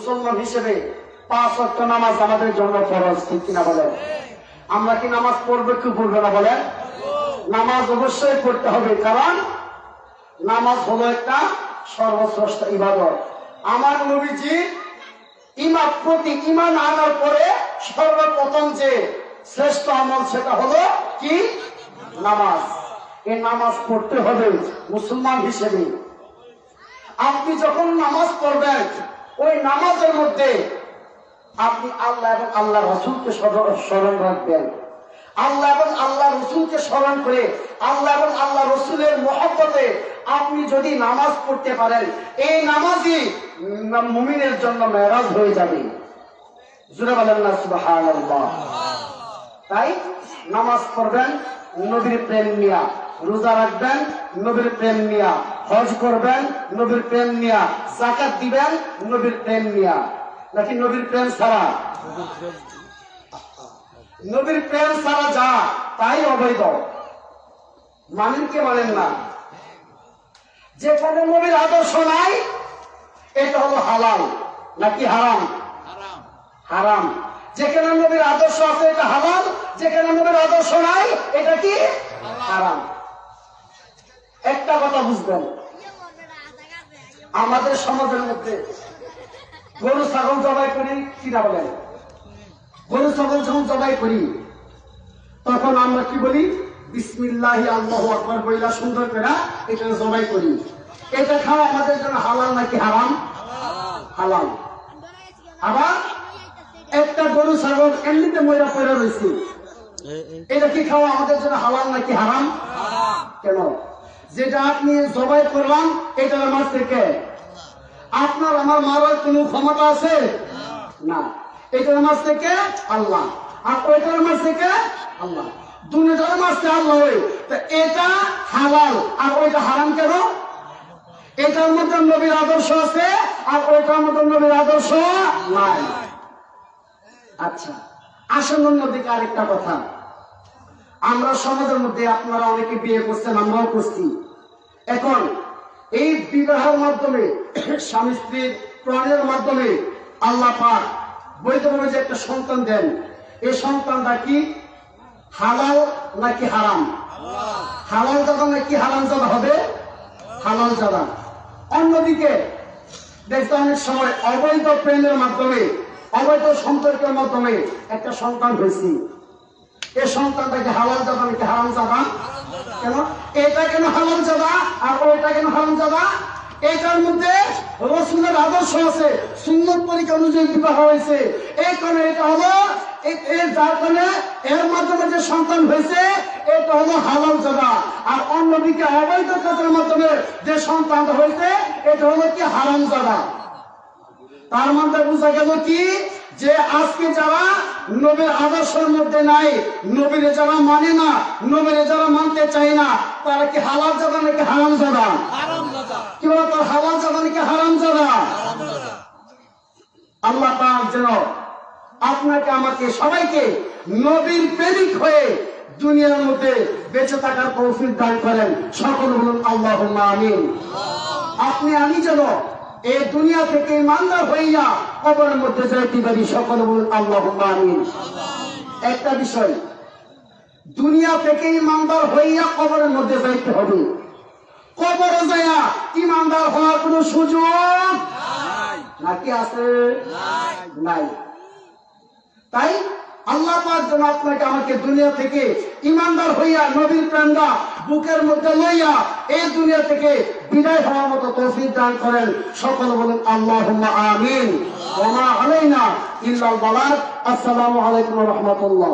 মুসলমান হিসেবে 5 ওয়াক্ত নামাজ আমাদের জন্য ফরজ, ঠিক কিনা বলেন? আমরা কি নামাজ পড়বো কি পড়বো না বলেন? নামাজ অবশ্যই পড়তে হবে, কারণ নামাজ হলো একটা সর্বশ্রেষ্ঠ ইবাদত। আমার নবীজি প্রতি ঈমান আনার পরে সর্বপ্রথম যে শ্রেষ্ঠ আমল সেটা হলো কি? নামাজ। এই নামাজ পড়তে হবে মুসলমান হিসেবে। আপনি যখন নামাজ পড়বেন ওই নামাজের মধ্যে আপনি আল্লাহ এবং আল্লাহ রসুলকে স্মরণ রাখবেন। আল্লাহ এবং আল্লাহ রসুলকে স্মরণ করে আল্লাহ এবং আল্লাহ রসুলের মহব্বতে আপনি যদি নামাজ পড়তে পারেন, এই নামাজই মুমিনের জন্য মেরাজ হয়ে যাবে। জোরে বলেন না সুবহানাল্লাহ। তাই নামাজ পড়বেন নবীর প্রেম নিয়া, রোজা রাখবেন নবীর প্রেম নিয়া, হজ করবেন নবীর প্রেম নিয়া, যাকাত দিবেন নবীর প্রেম নিয়া। নাকি নবীর প্রেম ছাড়া? নবীর প্রেম ছাড়া যা তাই অবৈধ। মানেন কি মানেন না? যেখানে নবীর আদর্শ নাই এটা হলো হালাল নাকি হারাম? হারাম। যেখানে নবীর আদর্শ আছে এটা হালাল, যেখানে নবীর আদর্শ নাই এটা কি? হারাম। একটা কথা বুঝবেন, আমাদের সমাজের মধ্যে গরু ছাগল জবাই করি কিনা বলেন? গরু ছাগল যখন জবাই করি তখন আমরা কি বলি? বিসমিল্লাহি আল্লাহু আকবার বইলা সুন্দর করে এটা জবাই করি। এটা খাওয়া আমাদের জন্য হালাল নাকি হারাম? হালাল। আবার একটা গরু ছাগল এমনিতে ময়রা পড়ে রয়েছে, এটা কি খাওয়া আমাদের জন্য হালাল নাকি হারাম? কেন? যেটা আপনি জবাই করলাম এটার মাছ থেকে আপনার আমার মারার কোন ক্ষমতা আছে না। এটার মাছ থেকে আল্লাহ, আর ওইটার মাছ থেকে আল্লাহ, দুটার মাছ থেকে আল্লাহ। এটা হালাল আর ওইটা হারাম কেন? এটার মধ্যে নবীর আদর্শ আছে আর ওইটার মধ্যে নবীর আদর্শ নাই। আচ্ছা, আসেন অন্যদিকে আরেকটা কথা। আমরা সমাজের মধ্যে আপনারা অনেকে বিয়ে করছেন, আমরাও করছি। এখন এই বিবাহের মাধ্যমে স্বামী স্ত্রীর প্রাণের মাধ্যমে আল্লাহ পাক বৈধভাবে যে একটা সন্তান দেন, এই সন্তানটা কি হালাল নাকি হারাম? হালাল জাদা নাকি হারাম জাদা হবে? হালাল জাদা। অন্যদিকে দেখতে অনেক সময় অবৈধ প্রেমের মাধ্যমে, অবৈধ সম্পর্কের মাধ্যমে একটা সন্তান হয়েছে, এই সন্তানটাকে হালাল জাদা নাকি হারাম জাদা? কেন? এটা কেন হালাল জাদা আর ওইটা কেন হারাম জাদা? এটার মধ্যে রাসূলের আদর্শ আছে, সুন্নাত তরিকা অনুযায়ী বিবাহ হয়েছে, এই কারণে এটা হলো যার কারণে এর মাধ্যমে যে সন্তান হয়েছে এটা হলো হালাল জাদা। আর অন্যদিকে অবৈধ কাজের মাধ্যমে যে সন্তান হয়েছে এটা হলো কি? হারাম জাদা। তার মধ্যে বোঝা গেল কি যে আজকে যারা নবীর আদর্শের মধ্যে নাই, নবীরে যারা মানে না, নবীরে যারা মানতে চায় না, তারা কি হালাল জাদা নাকি হারাম জাদা? কি বলো তো, হালাল জাদা নাকি হারাম জাদা? আল্লাহ পাক যেন আপনাকে আমাকে সবাইকে নবীর প্রেমিক হয়ে দুনিয়ার মধ্যে বেঁচে থাকার তৌফিক দান করেন। সকল বলুন আল্লাহুম্মা আমিন। আপনি আমি যেন এই দুনিয়া থেকে ইমানদার হইয়া কবরের মধ্যে যাইতে পারি। সকল বলুন আল্লাহুম্মা আমিন। একটা বিষয়, দুনিয়া থেকে ইমানদার হইয়া কবরের মধ্যে যাইতে হবে। কবরে যাইয়া ইমানদার হওয়ার কোন সুযোগ নাকি আছে? নাই। তাই আল্লাহ পাক যেন আপনাকে আমাকে দুনিয়া থেকে ইমানদার হইয়া নবীর প্রেমটা বুকের মধ্যে লইয়া এই দুনিয়া থেকে বিদায় হওয়ার মতো তৌফিক দান করেন। সকল বলেন আল্লাহুম্মা আমিন। ওয়া মা আলাইনা ইল্লাল বালাগ। আসসালামু আলাইকুম ওয়া রাহমাতুল্লাহ।